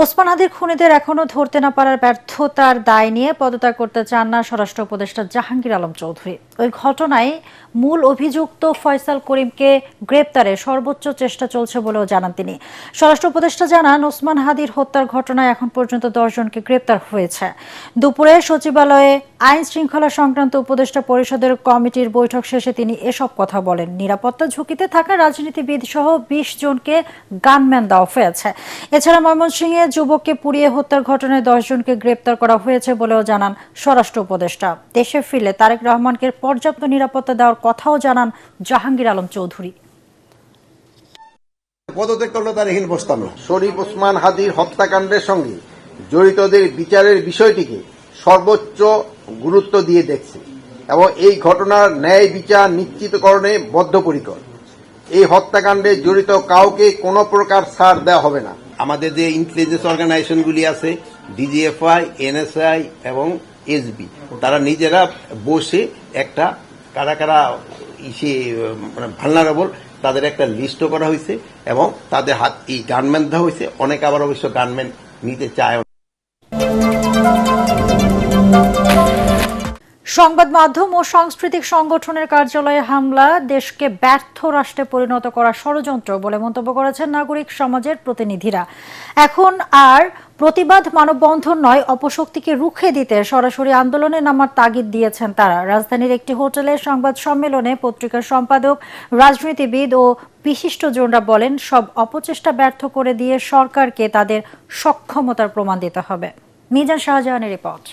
ওসমান হাদির খুনিদের এখনো ধরতে না পারার ব্যর্থতার দায় নিয়ে পদত্যাগ করতে চান না স্বরাষ্ট্র উপদেষ্টা জাহাঙ্গীর আলম চৌধুরী। ওই ঘটনায় মূল অভিযুক্ত ফয়সাল করিমকে গ্রেপ্তারে সর্বোচ্চ চেষ্টা চলছে বলেও জানান তিনি। স্বরাষ্ট্র উপদেষ্টা জানান, ওসমান হাদির হত্যার ঘটনায় এখন পর্যন্ত 10 জনকে গ্রেপ্তার হয়েছে। দুপুরে সচিবালয়ে আইন শৃঙ্খলা সংক্রান্ত উপদেষ্টা পরিষদের কমিটির বৈঠক শেষে তিনি এসব কথা বলেন। নিরাপত্তা ঝুঁকিতে থাকা রাজনীতিবিদ সহ 20 জনকে গানম্যান দেওয়া হয়েছে। এছাড়া ময়মনসিংহে যুবককে পুড়িয়ে হত্যার ঘটনায় 10 জনকে গ্রেপ্তার করা হয়েছে বলেও জানান স্বরাষ্ট্র উপদেষ্টা। দেশে ফিরলে তারেক রহমানকে পর্যাপ্ত নিরাপত্তা দেওয়ার কথাও জানান জাহাঙ্গীর আলম চৌধুরী। পদত্যাগ করলে তার এখানে বসতাম না। শরীফ ওসমান হাদির হত্যাকাণ্ডের সঙ্গে জড়িতদের বিচারের বিষয়টিকে সর্বোচ্চ গুরুত্ব দিয়ে দেখছে এবং এই ঘটনার ন্যায় বিচার নিশ্চিতকরণে বদ্ধপরিকর। এই হত্যাকাণ্ডে জড়িত কাউকে কোনো প্রকার ছাড় দেওয়া হবে না। আমাদের যে ইন্টেলিজেন্স অর্গানাইজেশনগুলি আছে, ডিজিএফআই, এনএসআই এবং এসবি, তারা নিজেরা বসে একটা কারা কারা ভালনারেবল তাদের একটা লিস্টও করা হয়েছে এবং তাদের হাত এই গানম্যান দেওয়া হয়েছে। অনেক আবার অবশ্য গানম্যান নিতে চায়। সংবাদ মাধ্যম ও সাংস্কৃতিক সংগঠনের কার্যালয়ে হামলা দেশকে ব্যর্থ রাষ্ট্রে পরিণত করার ষড়যন্ত্র বলে মন্তব্য করেছেন নাগরিক সমাজের প্রতিনিধিরা। এখন আর প্রতিবাদ মানববন্ধন নয়, অপশক্তিকে রুখে দিতে সরাসরি আন্দোলনে নামার তাগিদ দিয়েছেন তারা। রাজধানীর একটি হোটেলে সংবাদ সম্মেলনে পত্রিকার সম্পাদক, রাজনীতিবিদ ও বিশিষ্টজনরা বলেন, সব অপচেষ্টা ব্যর্থ করে দিয়ে সরকারকে তাদের সক্ষমতার প্রমাণ দিতে হবে। মিজান শাহজাহানের রিপোর্ট।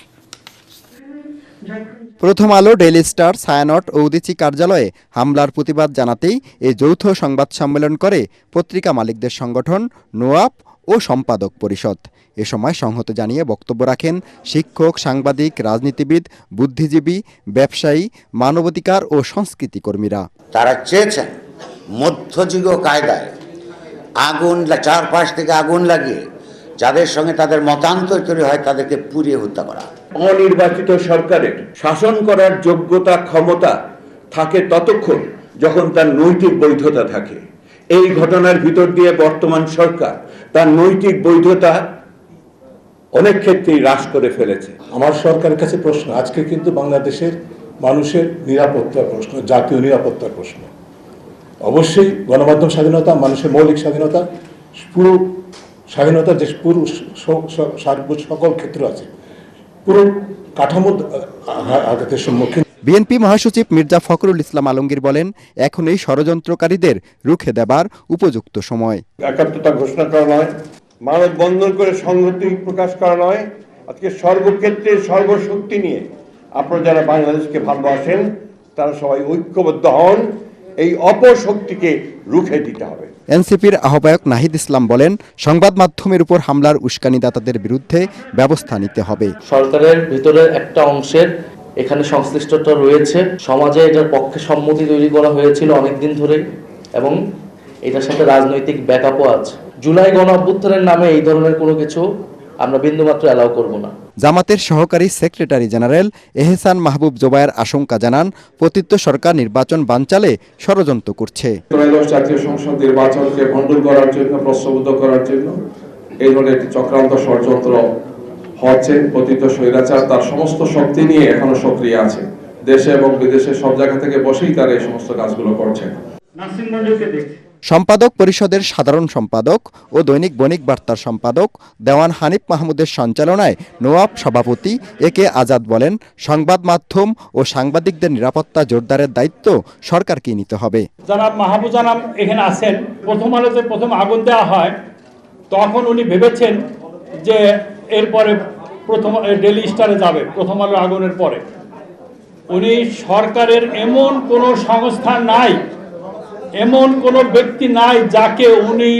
প্রথম আলো, ডেইলি স্টার, ছায়ানট ও উদীচী কার্যালয়ে হামলার প্রতিবাদ জানাতেই এই যৌথ সংবাদ সম্মেলন করে পত্রিকা মালিকদের সংগঠন নোয়াপ ও সম্পাদক পরিষদ। এ সময় সংহতি জানিয়ে বক্তব্য রাখেন শিক্ষক, সাংবাদিক, রাজনীতিবিদ, বুদ্ধিজীবী, ব্যবসায়ী, মানবাধিকার ও সংস্কৃতি কর্মীরা। তারা চেয়েছেন মধ্যযুগীয় কায়দায় আগুন, চারপাশ থেকে আগুন লাগিয়ে যাদের সঙ্গে তাদের মতান্তর তৈরি হয় তাদেরকে পুড়িয়ে হত্যা করা। অনির্বাচিত সরকারের শাসন করার যোগ্যতা, ক্ষমতা থাকে ততক্ষণ যখন তার নৈতিক বৈধতা থাকে। এই ঘটনার ভিতর দিয়ে বর্তমান সরকার তার নৈতিক বৈধতা অনেক ক্ষেত্রেই হ্রাস করে ফেলেছে। আমার সরকারের কাছে প্রশ্ন, আজকে কিন্তু বাংলাদেশের মানুষের নিরাপত্তার প্রশ্ন, জাতীয় নিরাপত্তার প্রশ্ন। অবশ্যই গণমাধ্যম স্বাধীনতা, মানুষের মৌলিক স্বাধীনতা, পুরো স্বাধীনতার যে পুরো সকল ক্ষেত্র আছে, পুরো কাঠামো আঘাতের সম্মুখীন। বিএনপি মহাসচিব মির্জা ফখরুল ইসলাম আলমগীর বলেন, এখন এই ষড়যন্ত্রকারীদের রুখে দেবার উপযুক্ত সময়। একাত্মতা ঘোষণা করা নয়, মানববন্ধন করে সংহতি প্রকাশ করা নয়, আজকে সর্বক্ষেত্রে সর্বশক্তি নিয়ে আপনারা যারা বাংলাদেশকে ভালোবাসেন তারা সবাই ঐক্যবদ্ধ হন। এই অপশক্তিকে রুখে দিতে হবে। এনসিপির আহ্বায়ক নাহিদ ইসলাম বলেন, সংবাদ মাধ্যমের উপর হামলার উস্কানিদাতাদের বিরুদ্ধে ব্যবস্থা নিতে হবে। সরকারের ভিতরে একটা অংশের এখানে সংশ্লিষ্টতা রয়েছে। সমাজে এটার পক্ষে সম্মতি তৈরি করা হয়েছিল অনেকদিন ধরে এবং এটার সাথে রাজনৈতিক ব্যাকআপও আছে। জুলাই গণ অভ্যুত্থানের নামে এই ধরনের কোনো কিছু আমরা বিন্দুমাত্র অ্যালাউ করব না। জামাতের সহকারী সেক্রেটারি জেনারেল এহসান মাহবুব জোবায়ের আশঙ্কা জানান, পতিত সরকার নির্বাচন বানচালে ষড়যন্ত্র করছে। জাতীয় সংসদ নির্বাচনকে ভণ্ডুল করার জন্য, প্রশ্নবিদ্ধ করার জন্য এই ধরনের একটি চক্রান্ত ষড়যন্ত্র হচ্ছে। পতিত স্বৈরাচার তার সমস্ত শক্তি নিয়ে এখনো সক্রিয় আছে। দেশে এবং বিদেশে সব জায়গা থেকে বসেই তারা এই সমস্ত কাজগুলো করছেন। সম্পাদক পরিষদের সাধারণ সম্পাদক ও দৈনিক বণিক বার্তার সম্পাদক দেওয়ান হানিফ মাহমুদের সঞ্চালনায় নোয়াব সভাপতি একে আজাদ বলেন, সংবাদ মাধ্যম ও সাংবাদিকদের নিরাপত্তা জোরদারের দায়িত্ব সরকারকে নিতে হবে। জনাব মাহবুজানাম এখানে আছেন। প্রথম আলোতে প্রথম আগুন দেওয়া হয়, তখন উনি ভেবেছেন যে এরপরে প্রথম ডেইলি স্টারে যাবে। প্রথম আলো আগুনের পরে উনি সরকারের এমন কোনো সংস্থা নাই, এমন কোনো ব্যক্তি নাই যাকে উনি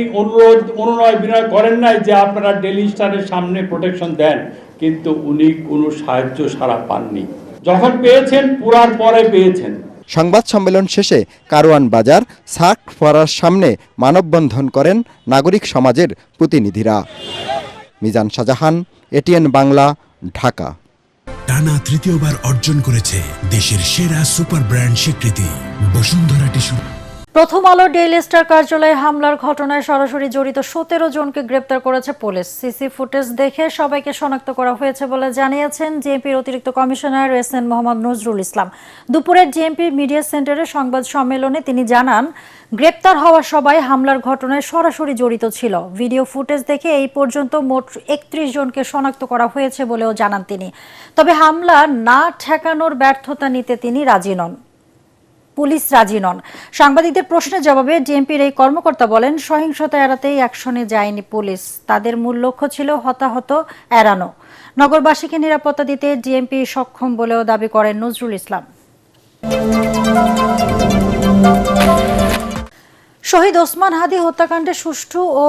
অনুনয় বিনয় করেন নাই যে আপনারা ডেইলি স্টারের সামনে প্রোটেকশন দেন, কিন্তু উনি কোনো সাহায্য সাড়া পাননি। যখন পেয়েছেন পুরার পরে পেয়েছেন। সংবাদ সম্মেলন শেষে কারওয়ান বাজার সার্ক ফরার সামনে মানববন্ধন করেন নাগরিক সমাজের প্রতিনিধিরা। মিজান শাহজাহান, এটিএন বাংলা, ঢাকা। টানা তৃতীয়বার অর্জন করেছে দেশের সেরা সুপার ব্র্যান্ড স্বীকৃতি বসুন্ধরা টিস্যু। প্রথম আলো ডেইলি স্টার কার্যালয়ে হামলার ঘটনায় সরাসরি জড়িত 17 জনকে গ্রেপ্তার করেছে পুলিশ। সিসি ফুটেজ দেখে সবাইকে শনাক্ত করা হয়েছে বলে জানিয়েছেন জেএমপির অতিরিক্ত কমিশনার এসএন মোহাম্মদ নজরুল ইসলাম। দুপুরের জেএমপি মিডিয়া সেন্টারে সংবাদ সম্মেলনে তিনি জানান, গ্রেপ্তার হওয়া সবাই হামলার ঘটনায় সরাসরি জড়িত ছিল। ভিডিও ফুটেজ দেখে এই পর্যন্ত মোট 31 জনকে শনাক্ত করা হয়েছে বলেও জানান তিনি। তবে হামলা না ঠেকানোর ব্যর্থতা নিতে তিনি রাজি নন। পুলিশ রাজি নন। সাংবাদিকদের প্রশ্নের জবাবে ডিএমপির এই কর্মকর্তা বলেন, সহিংসতা এড়াতেই অ্যাকশনে যায়নি পুলিশ। তাদের মূল লক্ষ্য ছিল হতাহত এড়ানো। নগরবাসীকে নিরাপত্তা দিতে ডিএমপি সক্ষম বলেও দাবি করেন নজরুল ইসলাম। শহীদ ওসমান হাদি হত্যাকাণ্ডে সুষ্ঠু ও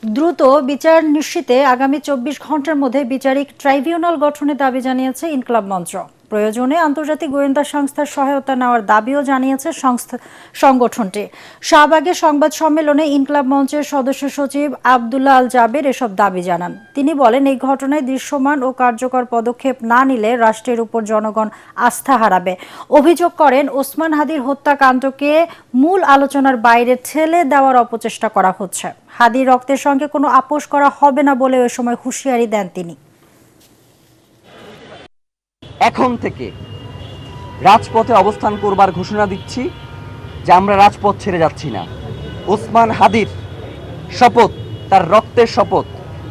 দ্রুত বিচার নিশ্চিতে আগামী 24 ঘন্টার মধ্যে বিচারিক ট্রাইব্যুনাল গঠনের দাবি জানিয়েছে ইনকলাব মঞ্চ। প্রয়োজনে আন্তর্জাতিক গোয়েন্দা সংস্থার সহায়তা নেওয়ার দাবিও জানিয়েছে সংগঠনটি। শাহবাগে সংবাদ সম্মেলনে ইনকলাব মঞ্চের সদস্য সচিব আব্দুল্লাহ আল জাবের এসব দাবি জানান। তিনি বলেন, এই ঘটনায় দৃশ্যমান ও কার্যকর পদক্ষেপ না নিলে রাষ্ট্রের উপর জনগণ আস্থা হারাবে। অভিযোগ করেন, ওসমান হাদির হত্যাকাণ্ডকে মূল আলোচনার বাইরে ঠেলে দেওয়ার অপচেষ্টা করা হচ্ছে। হাদির রক্তের সঙ্গে কোনো আপোষ করা হবে না বলে ওই সময় হুঁশিয়ারি দেন তিনি। এখন থেকে রাজপথে অবস্থান করবার ঘোষণা দিচ্ছি যে আমরা রাজপথ ছেড়ে যাচ্ছি না। ওসমান হাদির শপথ, তার রক্তের শপথ,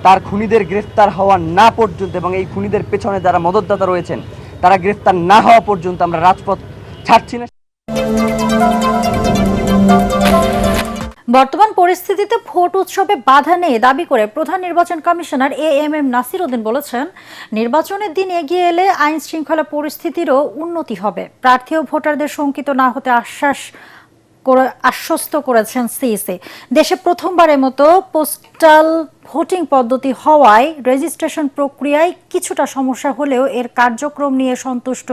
তার খুনিদের গ্রেফতার হওয়া না পর্যন্ত এবং এই খুনিদের পেছনে যারা মদতদাতা রয়েছেন তারা গ্রেফতার না হওয়া পর্যন্ত আমরা রাজপথ ছাড়ছি না। বর্তমান পরিস্থিতিতে ভোট উৎসবে বাধা নেই দাবি করে প্রধান নির্বাচন কমিশনার এএমএম নাসির উদ্দিন বলেছেন, নির্বাচনের দিন এগিয়ে এলে আইন শৃঙ্খলা পরিস্থিতিরও উন্নতি হবে। প্রার্থী ও ভোটারদের শঙ্কিত না হতে আশ্বস্ত করেছেন সিইসি। দেশে প্রথমবারের মতো পোস্টাল ভোটিং পদ্ধতি হওয়ায় রেজিস্ট্রেশন প্রক্রিয়ায় কিছুটা সমস্যা হলেও এর কার্যক্রম নিয়ে সন্তুষ্ট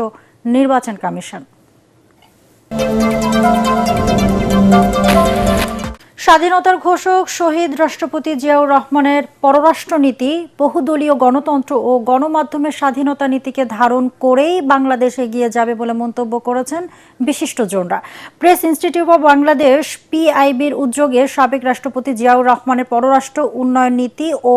নির্বাচন কমিশন। স্বাধীনতার ঘোষক শহীদ রাষ্ট্রপতি জিয়াউর রহমানের পররাষ্ট্রনীতি বহুদলীয় গণতন্ত্র ও গণমাধ্যমের স্বাধীনতা নীতিকে ধারণ করেই বাংলাদেশ এগিয়ে যাবে বলে মন্তব্য করেছেন বিশিষ্টজনরা। প্রেস ইনস্টিটিউট অব বাংলাদেশ পিআইবির উদ্যোগে সাবেক রাষ্ট্রপতি জিয়াউর রহমানের পররাষ্ট্র উন্নয়ন নীতি ও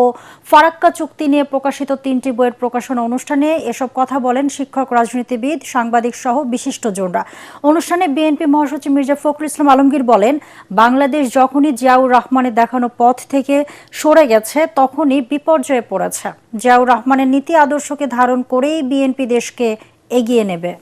ফারাক্কা চুক্তি নিয়ে প্রকাশিত 3টি বইয়ের প্রকাশনা অনুষ্ঠানে এসব কথা বলেন শিক্ষক, রাজনীতিবিদ, সাংবাদিক সহ বিশিষ্টজনরা। অনুষ্ঠানে বিএনপি মহাসচিব মির্জা ফখরুল ইসলাম আলমগীর বলেন, বাংলাদেশ যখনই জিয়াউর রহমানের দেখানো পথ থেকে সরে গেছে তখনই বিপর্যয়ে পড়েছে। জিয়াউর রহমানের নীতি আদর্শকে ধারণ করেই বিএনপি দেশকে এগিয়ে নেবে।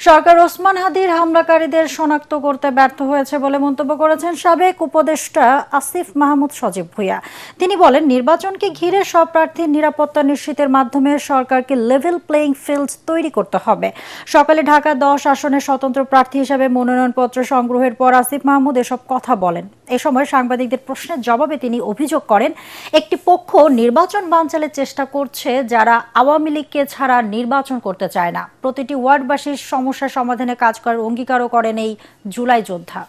সরকার ওসমান হাদির হামলাকারীদের শনাক্ত করতে ব্যর্থ হয়েছে বলে মন্তব্য করেছেন সাবেক উপদেষ্টা আসিফ মাহমুদ সজীব ভুঁইয়া। তিনি বলেন, নির্বাচনকে ঘিরে সব প্রার্থীর নিরাপত্তা নিশ্চিতের মাধ্যমে সরকারকে লেভেল প্লেইং ফিল্ড তৈরি করতে হবে। সকালে ঢাকা 10 আসনের স্বতন্ত্র প্রার্থী হিসেবে মনোনয়নপত্র সংগ্রহের পর আসিফ মাহমুদ এসব কথা বলেন। এ সময় সাংবাদিকদের প্রশ্নের জবাবে তিনি অভিযোগ করেন, একটি পক্ষ নির্বাচন বানচালের চেষ্টা করছে যারা আওয়ামী লীগকে ছাড়া নির্বাচন করতে চায় না। প্রতিটি ওয়ার্ডবাসীর সমস্যা সমাধানে কাজ করার অঙ্গীকারও করেন এই জুলাই যোদ্ধা।